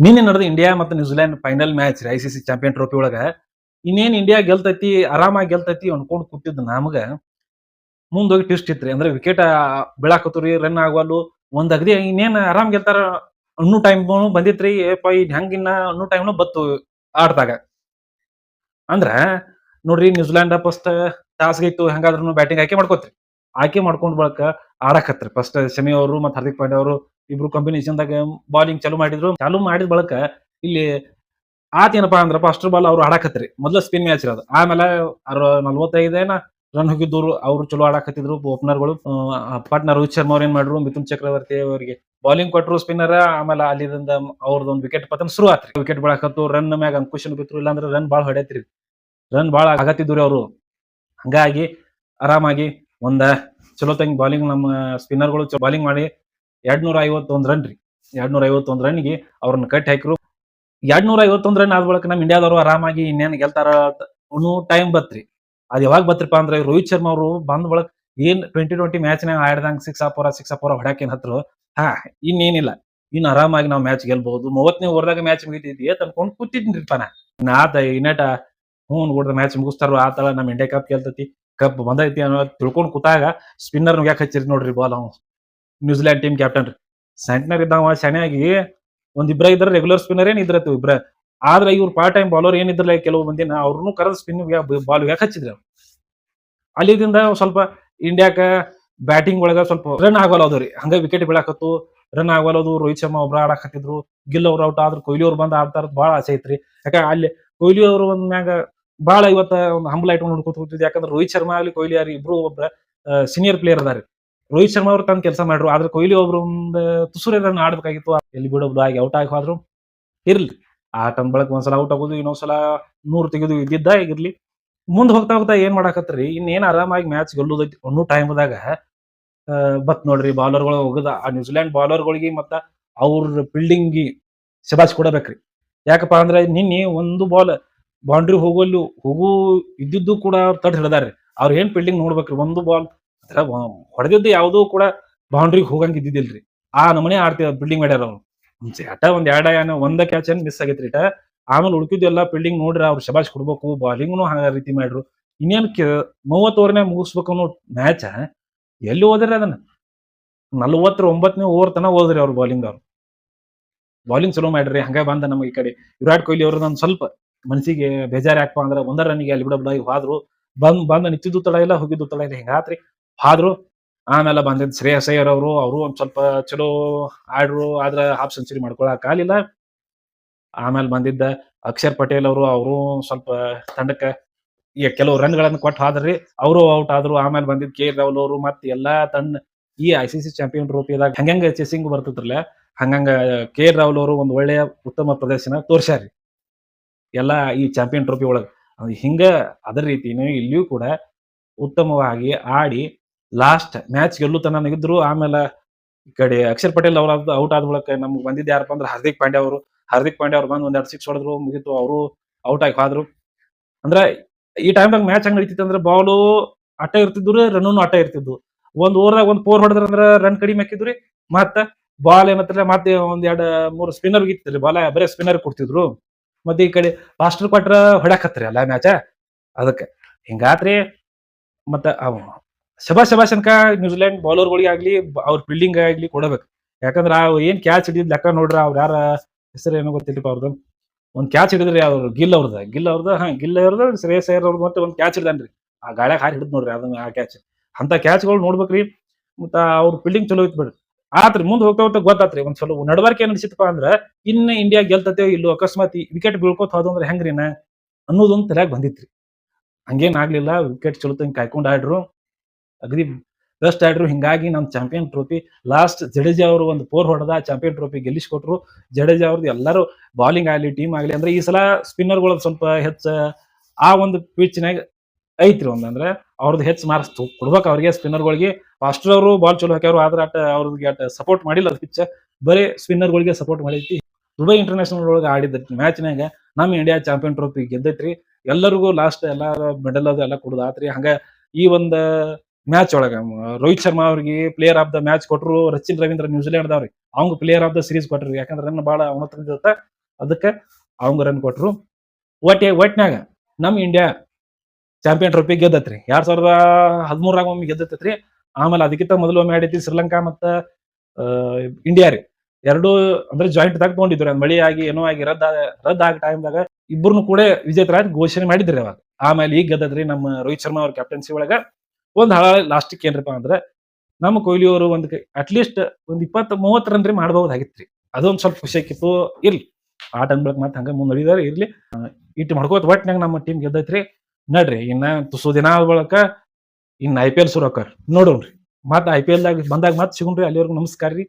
ನಿನ್ನೆ ನಡೆದ ಇಂಡಿಯಾ ಮತ್ತು ನ್ಯೂಜಿಲೆಂಡ್ ಫೈನಲ್ ಮ್ಯಾಚ್ ರೀ ICC ಚಾಂಪಿಯನ್ ಟ್ರೋಫಿ ಒಳಗ ಇನ್ನೇನ್ ಇಂಡಿಯಾ ಗೆಲ್ತೈತಿ ಆರಾಮಾಗಿ ಗೆಲ್ತೈತಿ ಅನ್ಕೊಂಡ್ ಕೂತಿದ್ ನಮಗ ಮುಂದೋಗಿ ಟ್ವಿಸ್ಟ್ ಇತ್ರಿ. ಅಂದ್ರೆ ವಿಕೆಟ್ ಬೀಳಾಕತ್ವ್ರಿ, ರನ್ ಆಗವಲ್ಲು. ಒಂದ್ ಅಗದಿ ಇನ್ನೇನ್ ಆರಾಮ್ ಗೆಲ್ತಾರ ಅನ್ನೋ ಟೈಮ್ ಬಂದಿತ್ರಿ. ಏಪ ಇದ್ ಹೆಂಗಿನ್ನ ಅನ್ನೋ ಟೈಮ್ನು ಬತ್ತು ಆಟದಾಗ. ಅಂದ್ರ ನೋಡ್ರಿ, ನ್ಯೂಜಿಲೆಂಡ್ ಫಸ್ಟ್ ಟಾಸ್ ಗಿತ್ತು ಹೆಂಗಾದ್ರೂ ಬ್ಯಾಟಿಂಗ್ ಆಯ್ಕೆ ಮಾಡ್ಕೋತ್ರಿ. ಆಯ್ಕೆ ಮಾಡ್ಕೊಂಡ್ ಬಳಕ ಆಡಕತ್ರಿ. ಫಸ್ಟ್ ಶಮಿ ಅವರು ಮತ್ತು ಹಾರ್ದಿಕ್ ಪಾಂಡ್ಯ ಅವರು ಇಬ್ರು ಕಾಂಬಿನೇಷನ್ದಾಗ ಬಾಲಿಂಗ್ ಚಾಲೂ ಮಾಡಿದ್ರು. ಚಾಲೂ ಮಾಡಿದ ಬಳಕ ಇಲ್ಲಿ ಆತೇನಪ್ಪಾ ಅಂದ್ರ ಫಸ್ಟ್ ಬಾಲ್ ಅವ್ರು ಆಡಾಕತ್ರಿ. ಮೊದ್ಲ ಸ್ಪಿನ್ ಮ್ಯಾಚ್ ಇರೋದು. ಆಮೇಲೆ 45 ರನ್ ಹೋಗಿದ್ದವ್ರು ಅವ್ರು ಚಲೋ ಆಡಾಕತ್ತಿದ್ರು ಓಪನರ್ಗಳು. ಪಾಟ್ನಾ ರೋಹಿತ್ ಶರ್ಮಾ ಅವ್ರು ಏನ್ ಮಾಡ್ರು, ಮಿಥುನ್ ಚಕ್ರವರ್ತಿ ಅವರಿಗೆ ಬಾಲಿಂಗ್ ಕೊಟ್ರು ಸ್ಪಿನ್ನರ್. ಆಮೇಲೆ ಅಲ್ಲಿಂದ ಅವ್ರದೊಂದು ವಿಕೆಟ್ ಪತನ ಶುರು ಆತ್ರಿ. ವಿಕೆಟ್ ಬೀಳಾಕತ್ತು, ರನ್ ಮ್ಯಾಗ ಅಂಕುಶನ್ ಬಿತ್ರು. ಇಲ್ಲಾಂದ್ರೆ ರನ್ ಬಾಳ್ ಹೊಡ್ಯತ್ರಿ. ರನ್ ಬಾಳ ಆಗತ್ತಿದ್ರಿ ಅವರು. ಹಂಗಾಗಿ ಆರಾಮಾಗಿ ಒಂದ ಚಲೋ ತಂಗಿ ಬಾಲಿಂಗ್ ನಮ್ಮ ಸ್ಪಿನ್ನರ್ಗಳು ಬಾಲಿಂಗ್ ಮಾಡಿ 251 ರನ್ ರೀ. 251 ರನ್ಗೆ ಅವ್ರನ್ನ ಕಟ್ಟಿ ಹಾಕಿರು. 251 ರನ್ ಆದ ಬಳಿಕ ನಮ್ಮ ಇಂಡಿಯಾದವರು ಆರಾಮಾಗಿ ಇನ್ನೇನ್ ಗೆಲ್ತಾರ ಅನ್ನೋ ಟೈಮ್ ಬತ್ರಿ. ಅದ್ ಯಾವಾಗ ಬತ್ರಿಪಾ ಅಂದ್ರೆ ರೋಹಿತ್ ಶರ್ಮಾ ಅವರು ಬಂದ ಬಳಕ ಏನ್ 2020 ಮ್ಯಾಚ್ನಾಗ ಆಡ್ದಂಗ್ ಸಿಕ್ಸ್ ಅಪೋರ ಹೊಡ್ಯಾಕ್ ಏನ್ ಹತ್ರು. ಹಾ, ಇನ್ನೇನಿಲ್ಲ, ಇನ್ ಆರಾಮಾಗಿ ನಾವು ಮ್ಯಾಚ್ ಗೆಲ್ಬಹುದು. 30ನೇ ಓವರ್ದಾಗ ಮ್ಯಾಚ್ ಮುಗಿತೈತಿ ಅಂತ ಅನ್ಕೊಂಡ್ ಕೂತಿದ್ನಿರಿಪ್ಪ ನಾ. ಆತ ಇನ್ನೇಟ ನೋಡ್ದ ಮ್ಯಾಚ್ ಮುಗಿಸ್ತಾರ, ಆತಳ ನಮ್ ಇಂಡಿಯಾ ಕಪ್ ಗೆಲ್ತೈತಿ, ಕಪ್ ಬಂದೈತಿ ಅನ್ನೋ ತಿಳ್ಕೊಂಡ್ ಕೂತಾಗ ಸ್ಪಿನ್ನರ್ ಯಾಕೆ ಹಚ್ಚಿರಿ ನೋಡ್ರಿ ಬಾಲ್. ಅವ್ ನ್ಯೂಜಿಲೆಂಡ್ ಟೀಮ್ ಕ್ಯಾಪ್ಟನ್ ರೀ. ಸೆಂಟ್ನರ್ ಇದ್ದಾವ ಶನಿಯಾಗಿ ಇಬ್ರ ಇದ್ರ ರೆಗ್ಯುಲರ್ ಸ್ಪಿನ್ನರ್ ಏನ್ ಇದ್ರತು ಇಬ್ರ. ಆದ್ರೆ ಇವ್ರು ಪಾರ್ಟ್ ಟೈಮ್ ಬೌಲರ್ ಏನಿದ್ರಲ್ಲ ಕೆಲವು ಮಂದಿನ ಅವ್ರನ್ನು ಕರೆದು ಸ್ಪಿನ್ ಬಾಲ್ ಯಾಕೆ ಹಚ್ಚಿದ್ರು. ಅಲ್ಲಿದಿಂದ ಸ್ವಲ್ಪ ಇಂಡಿಯಾಕ ಬ್ಯಾಟಿಂಗ್ ಒಳಗ ಸ್ವಲ್ಪ ರನ್ ಆಗಲ್ಲ ಅದ್ರಿ. ಹಂಗ ವಿಕೆಟ್ ಬೀಳಾಕತ್ತು, ರನ್ ಆಗವಲ್ಲದು. ರೋಹಿತ್ ಶರ್ಮಾ ಒಬ್ರ ಆಡಾಕತ್ತಿದ್ರು. ಗಿಲ್ ಅವ್ರು ಔಟ್ ಆದ್ರು. ಕೊಹ್ಲಿ ಅವ್ರು ಬಂದ್ ಆಡ್ತಾರ ಬಾಳ ಆಸೆ ಐತ್ರಿ. ಯಾಕ ಅಲ್ಲಿ ಕೊಹ್ಲಿ ಅವರು ಒಂದ್ ಮ್ಯಾಗ ಬಾಳ ಇವತ್ತ ಒಂದು ಹಂಬಲ್ ಇಟ್ಕೊಂಡು ನೋಡ್ಕೊತ ಕೂತಿದ್. ಯಾಕಂದ್ರೆ ರೋಹಿತ್ ಶರ್ಮಾ ಆಗ್ಲಿ ಕೊಹ್ಲಿ ಆಗ್ಲಿ ಇಬ್ರು ಒಬ್ರ ಸೀನಿಯರ್ ಪ್ಲೇಯರ್ ಅದಾರಿ. ರೋಹಿತ್ ಶರ್ಮಾ ಅವ್ರು ತನ್ನ ಕೆಲಸ ಮಾಡ್ರು. ಆದ್ರೆ ಕೊಹ್ಲಿ ಒಬ್ರು ಒಂದು ತುಸುರೆ ರನ್ ಆಡ್ಬೇಕಾಗಿತ್ತು. ಎಲ್ಲಿ ಬಿಡೋದು ಆಗಿ ಔಟ್ ಆಗಿ ಹೋದ್ರು. ಇರ್ಲಿ, ಆಟ ಬಳಕ ಒಂದ್ಸಲ ಔಟ್ ಆಗೋದು, ಇನ್ನೊಂದ್ಸಲ 100 ತೆಗೆದು ಇದ್ದಿದ್ದ ಇರ್ಲಿ. ಮುಂದ್ ಹೋಗ್ತಾ ಹೋಗ್ತಾ ಏನ್ ಮಾಡಾಕತ್ರಿ, ಇನ್ನೇನ್ ಆರಾಮಾಗಿ ಮ್ಯಾಚ್ ಗೆಲ್ಲುದೈತಿ ಅನ್ನೋ ಟೈಮ್ದಾಗ ಬತ್ ನೋಡ್ರಿ ಬಾಲರ್ಗಳು ಹೋಗದ. ಆ ನ್ಯೂಜಿಲೆಂಡ್ ಬಾಲರ್ಗಳಿಗೆ ಮತ್ತ ಅವ್ರ ಫೀಲ್ಡಿಂಗ್ ಶಬಾಷ್ ಕೊಡಬೇಕ್ರಿ. ಯಾಕಪ್ಪಾ ಅಂದ್ರೆ ನಿನ್ನೆ ಒಂದು ಬಾಲ್ ಬೌಂಡ್ರಿ ಹೋಗು ಇದ್ದಿದ್ದು ಕೂಡ ಅವ್ರು ತಡ್ ಹಿಡ್ದಾರ್ರಿ. ಅವ್ರ ಏನ್ ಫೀಲ್ಡಿಂಗ್ ನೋಡ್ಬೇಕ್ರಿ. ಒಂದು ಬಾಲ್ ಹೊಡೆದಿದ್ದು ಯಾವ್ದು ಕೂಡ ಬೌಂಡ್ರಿಗೆ ಹೋಗಂಗ್ ಇದ್ದಿದ್ದಿಲ್ರಿ. ಆ ನಮನೆ ಆಡ್ತೀವಿ ಫೀಲ್ಡಿಂಗ್ ಮಾಡ್ಯಾರ ಅವ್ರು. ಅಟ ಒಂದ್ ಒಂದ ಕ್ಯಾಚ್ ಏನ್ ಮಿಸ್ ಆಗೈತ್ರಿ ಇಟ. ಆಮೇಲೆ ಉಳ್ಕಿದ್ದು ಎಲ್ಲಾ ಫೀಲ್ಡಿಂಗ್ ನೋಡ್ರಿ ಅವ್ರು ಶಬಾಷ್ ಕೊಡ್ಬೇಕು. ಬಾಲಿಂಗ್ನು ಹಂಗ ರೀತಿ ಮಾಡ್ರು. ಇನ್ನೇನ್ 30 ಓವರ್ನಾಗ ಮುಗಿಸ್ಬೇಕು ಅನ್ನೋ ಮ್ಯಾಚ್ ಎಲ್ಲಿ ಹೋದ್ರಿ ಅದನ್ನ. 49ನೇ ಓವರ್ ತನ ಹೋದ್ರಿ ಅವ್ರು ಬಾಲಿಂಗ್ ಚಲೋ ಮಾಡ್ರಿ. ಹಂಗ ಬಂದ ನಮಗೆ ಈ ಕಡೆ ವಿರಾಟ್ ಕೊಹ್ಲಿ ಅವ್ರದೊಂದ್ ಸ್ವಲ್ಪ ಮನ್ಸಿಗೆ ಬೇಜಾರ್ ಯಾಕಪ್ಪ ಅಂದ್ರೆ 1 ರನ್ನಿಗೆ ಅಲ್ಲಿ ಬಿಡಬಾಯಿ ಹೋದ್ರು. ಬಂದ್ ನಿಂತಿದ್ದು ತಡ ಇಲ್ಲ, ಹೋಗಿದ್ದು ತಡ ಇಲ್ಲ, ಹಿಂಗಾತ್ರಿ. ಹಾದ್ರು. ಆಮೇಲೆ ಬಂದಿದ್ ಶ್ರೇಯಸ್ ಅಯ್ಯರ್ ಅವರು ಒಂದ್ ಸ್ವಲ್ಪ ಚಲೋ ಆಡ್ರು. ಆದ್ರ ಹಾಫ್ ಸೆಂಚುರಿ ಮಾಡ್ಕೊಳಕ್ ಆಗ್ಲಿಲ್ಲ. ಆಮೇಲೆ ಬಂದಿದ್ದ ಅಕ್ಷರ್ ಪಟೇಲ್ ಅವರು ಸ್ವಲ್ಪ ತಂಡಕ್ಕ ಈ ಕೆಲವು ರನ್ಗಳನ್ನು ಕೊಟ್ಟು ಹೋದ್ರಿ. ಅವರು ಔಟ್ ಆದ್ರು. ಆಮೇಲೆ ಬಂದಿದ್ KL ರಾಹುಲ್ ಅವರು ಮತ್ತೆ ಎಲ್ಲಾ ಈ ICC ಚಾಂಪಿಯನ್ ಟ್ರೋಫಿದಾಗ ಹಂಗಂಗ ಚೆಸಿಂಗ್ ಬರ್ತೈತ್ರಲ್ಲ, ಹಂಗಂಗ KL ರಾಹುಲ್ ಅವರು ಒಂದ್ ಒಳ್ಳೆಯ ಉತ್ತಮ ಪ್ರದರ್ಶನ ತೋರ್ಸ್ಯಾರಿ ಎಲ್ಲಾ ಈ ಚಾಂಪಿಯನ್ ಟ್ರೋಫಿ ಒಳಗ. ಹಿಂಗ ಅದೇ ರೀತಿನೇ ಇಲ್ಲಿಯೂ ಕೂಡ ಉತ್ತಮವಾಗಿ ಆಡಿ ಲಾಸ್ಟ್ ಮ್ಯಾಚ್ ಗೆಲ್ಲೋ ತನ ನಿಗಿದ್ರು. ಆಮೇಲೆ ಈ ಕಡೆ ಅಕ್ಷರ್ ಪಟೇಲ್ ಅವ್ರ ಔಟ್ ಆದ ಬಳಿಕ ನಮ್ಗೆ ಬಂದಿದ್ದು ಯಾರಪ್ಪ ಅಂದ್ರೆ ಹಾರ್ದಿಕ್ ಪಾಂಡ್ಯ ಅವ್ರು ಬಂದು ಒಂದ್ 2 ಸಿಕ್ಸ್ ಹೊಡೆದ್ರು, ಮುಗಿತು. ಅವರು ಔಟ್ ಆಗಿ ಹೋದ್ರು. ಅಂದ್ರೆ ಈ ಟೈಮ್ದಾಗ ಮ್ಯಾಚ್ ಹೆಂಗ್ ನಡೀತಿತ್ತು ಅಂದ್ರೆ ಬಾಲು ಅಟ್ಟ ಇರ್ತಿದ್ರು, ರನ್ನು ಅಟ್ಟ ಇರ್ತಿದ್ವು. ಒಂದ್ ಓವರ್ದಾಗ ಒಂದ್ 4 ಹೊಡೆದ್ರ ರನ್ ಕಡಿಮೆ ಹಾಕಿದ್ರಿ. ಮತ್ತ ಬಾಲ್ ಏನತ್ರ ಮತ್ತೆ ಒಂದ್ 2-3 ಸ್ಪಿನ್ನರ್ ಇತ್ತಿರಿ. ಬಾಲ ಬರೇ ಸ್ಪಿನ್ನರ್ ಕೊಡ್ತಿದ್ರು. ಮತ್ತೆ ಈ ಕಡೆ ಫಾಸ್ಟರ್ ಕೊಟ್ರ ಹೊಡ್ಯಾಕತ್ರಿ ಅಲ್ಲ ಮ್ಯಾಚ. ಅದಕ್ಕೆ ಹಿಂಗಾತ್ರಿ. ಮತ್ತ ಶಬಾಷ್ ಅನ್ಕ ನ್ಯೂಜಿಲೆಂಡ್ ಬೌಲರ್ಗಳಿಗೆ ಆಗ್ಲಿ ಅವ್ರ ಫೀಲ್ಡಿಂಗ್ ಆಗ್ಲಿ ಕೊಡಬೇಕು. ಯಾಕಂದ್ರ ಏನ್ ಕ್ಯಾಚ್ ಹಿಡಿದ್ ಲೆಕ್ಕ ನೋಡ್ರ. ಅವ್ರ ಯಾರ ಹೆಸರು ಏನೋ ಗೊತ್ತಿಲ್ಲಪ್ಪ ಅವ್ರದ್ದು. ಒಂದ್ ಕ್ಯಾಚ್ ಹಿಡಿದ್ರಿ ಅವ್ರು ಗಿಲ್ ಅವ್ರದ ಶ್ರೇಯಸ್ ಅಯ್ಯರ್ ಅವ್ರದ್ದು ಮತ್ತೆ ಒಂದ್ ಕ್ಯಾಚ್ ಹಿಡ್ದನ್ರಿ. ಆ ಗಾಳ್ಯಾಗ ಹಾರಿ ಹಿಡಿದ್ ನೋಡ್ರಿ ಅದನ್ನ ಆ ಕ್ಯಾಚ್. ಅಂತ ಕ್ಯಾಚ್ಗಳು ನೋಡ್ಬೇಕ್ರಿ. ಮತ್ತ ಅವ್ರ ಫೀಲ್ಡಿಂಗ್ ಚಲೋ ಇತ್ತು ಬಿಡ್ರಿ. ಆತ್ರಿ ಮುಂದ್ ಹೋಗ್ತಾ ಹೋಗ್ತಾ ಗೊತ್ತಾತ್ರಿ. ಒಂದ್ ಸ್ವಲ್ಪ ನಡವಳಿಕೆ ಏನ್ ಅನ್ಸಿತ್ತಪ್ಪ ಅಂದ್ರ ಇನ್ನ ಇಂಡಿಯಾ ಗೆಲ್ತತೆ ಇಲ್ಲೋ, ಅಕಸ್ಮಾತ್ ವಿಕೆಟ್ ಬೀಳ್ಕೋತ ಹೋದಂದ್ರ ಹೆಂಗ್ರಿನ ಅನ್ನೋದೊಂದು ತಲೆಯಾಗ ಬಂದಿತ್ರಿ. ಹಂಗೇನ್ ಆಗ್ಲಿಲ್ಲ. ವಿಕೆಟ್ ಚಲೋ ತಂಗ್ ಕಾಯ್ಕೊಂಡ್ ಆಡ್ರು. ಅಗದಿ ಬೆಸ್ಟ್ ಆಡ್ರು. ಹಿಂಗಾಗಿ ನಮ್ ಚಾಂಪಿಯನ್ ಟ್ರೋಫಿ ಲಾಸ್ಟ್ ಜಡೇಜಾ ಅವರು ಒಂದು 4 ಹೊಡೆದ ಚಾಂಪಿಯನ್ ಟ್ರೋಫಿ ಗೆಲ್ಲಿಸ್ಕೊಟ್ರು. ಜಡೇಜಾ ಅವ್ರದ್ದು ಎಲ್ಲರೂ ಬಾಲಿಂಗ್ ಆಗ್ಲಿ ಟೀಮ್ ಆಗ್ಲಿ ಅಂದ್ರೆ ಈ ಸಲ ಸ್ಪಿನ್ನರ್ಗಳು ಸ್ವಲ್ಪ ಹೆಚ್ಚ ಆ ಒಂದು ಪಿಚ್ನಾಗ ಐತ್ರಿ. ಅಂದ್ರೆ ಅವ್ರದ್ದು ಹೆಚ್ಚು ಮಾರ್ಕ್ಸ್ ಕೊಡ್ಬೇಕು ಅವ್ರಿಗೆ ಸ್ಪಿನ್ನರ್ಗಳಿಗೆ. ಫಾಸ್ಟರ್ ಅವರು ಬಾಲ್ ಚಲೋ ಹಾಕ್ಯಾರು. ಆದ್ರ ಅವ್ರಿಗೆ ಸಪೋರ್ಟ್ ಮಾಡಿಲ್ಲ ಅದು ಪಿಚ್. ಬರೀ ಸ್ಪಿನ್ನರ್ಗಳಿಗೆ ಸಪೋರ್ಟ್ ಮಾಡೈತಿ. ದುಬೈ ಇಂಟರ್ನ್ಯಾಷನಲ್ ಒಳಗೆ ಆಡಿದ ಮ್ಯಾಚ್ನಾಗ ನಮ್ ಇಂಡಿಯಾ ಚಾಂಪಿಯನ್ ಟ್ರೋಫಿ ಗೆದ್ದೈತ್ರಿ. ಎಲ್ಲರಿಗೂ ಲಾಸ್ಟ್ ಎಲ್ಲಾ ಮೆಡಲ್ ಅದು ಎಲ್ಲ ಕೊಡುದು ಆತ್ರಿ. ಹಂಗ ಈ ಒಂದ್ ಮ್ಯಾಚ್ ಒಳಗ ರೋಹಿತ್ ಶರ್ಮಾ ಅವ್ರಿಗೆ ಪ್ಲೇಯರ್ ಆಫ್ ದ ಮ್ಯಾಚ್ ಕೊಟ್ರು. ರಚಿನ್ ರವೀಂದ್ರ ನ್ಯೂಜಿಲೆಂಡ್ ದವ್ರಿ ಅವಂಗ ಪ್ಲೇಯರ್ ಆಫ್ ದ ಸೀರೀಸ್ ಕೊಟ್ರು. ಯಾಕಂದ್ರೆ ರನ್ ಬಾಳ ಅವನತ್ತ ಅದಕ್ಕೆ ಅವಂಗ ರನ್ ಕೊಟ್ರು. ಒಟ್ನ್ಯಾಗ ನಮ್ ಇಂಡಿಯಾ ಚಾಂಪಿಯನ್ ಟ್ರೋಫಿ ಗೆದ್ದತ್ರಿ. 2013 ಒಮ್ಮೆ ಗೆದ್ದತ್ರಿ. ಆಮೇಲೆ ಅದಕ್ಕಿಂತ ಮೊದಲು ಒಮ್ಮೆ ಆಡೈತಿ ಶ್ರೀಲಂಕಾ ಮತ್ತ ಇಂಡಿಯಾ ರೀ. ಎರಡು ಅಂದ್ರೆ ಜಾಯಿಂಟ್ ದಾಗ ತಗೊಂಡಿದ್ರು. ಮಳಿ ಆಗಿ ಏನೋ ಆಗಿ ರದ್ದ ಆಗ ಟೈಮ್ದಾಗ ಇಬ್ಬರನ್ನು ಕೂಡ ವಿಜೇತರಾಗಿ ಘೋಷಣೆ ಮಾಡಿದ್ರಿ ಅವಾಗ. ಆಮೇಲೆ ಈಗ ಗೆದ್ದದ್ರಿ ನಮ್ಮ ರೋಹಿತ್ ಶರ್ಮಾ ಅವ್ರ ಕ್ಯಾಪ್ಟನ್ಸಿ ಒಳಗ. ಒಂದ್ ಲಾಸ್ಟಿಕ್ ಏನ್ರಪ್ಪ ಅಂದ್ರೆ ನಮ್ಮ ಕೊಹ್ಲಿ ಅವರು ಅಟ್ಲೀಸ್ಟ್ ಒಂದ್ 20-30 ರನ್ ಮಾಡಬಹುದಾಗಿತ್ರಿ. ಅದೊಂದ್ ಸ್ವಲ್ಪ ಖುಷಿ ಆಕಿತ್ತು. ಇರ್ಲಿ ಆಟ ಅನ್ಬೇಕು ಮತ್ತೆ ಹಂಗ ಮುಂದುವರಿದಾರೆ ಇರ್ಲಿ. ಇಟ್ಟು ಮಾಡ್ಕೋತ ಒಟ್ನಾಗ ನಮ್ಮ ಟೀಮ್ ಗೆದ್ದೈತ್ರಿ. ನಡ್ರಿ ಇನ್ನ ತುಸು ದಿನ ಆದ ಬಳಕ ಇನ್ IPL ಶುರು ಆಕಾರ ನೋಡೋಣ್ರಿ. ಮತ್ತ IPL ದಾಗ ಬಂದಾಗ ಮತ್ ಸಿಗುಣ್ರಿ. ಅಲ್ಲಿವರೆಗೂ ನಮಸ್ಕಾರ ರೀ.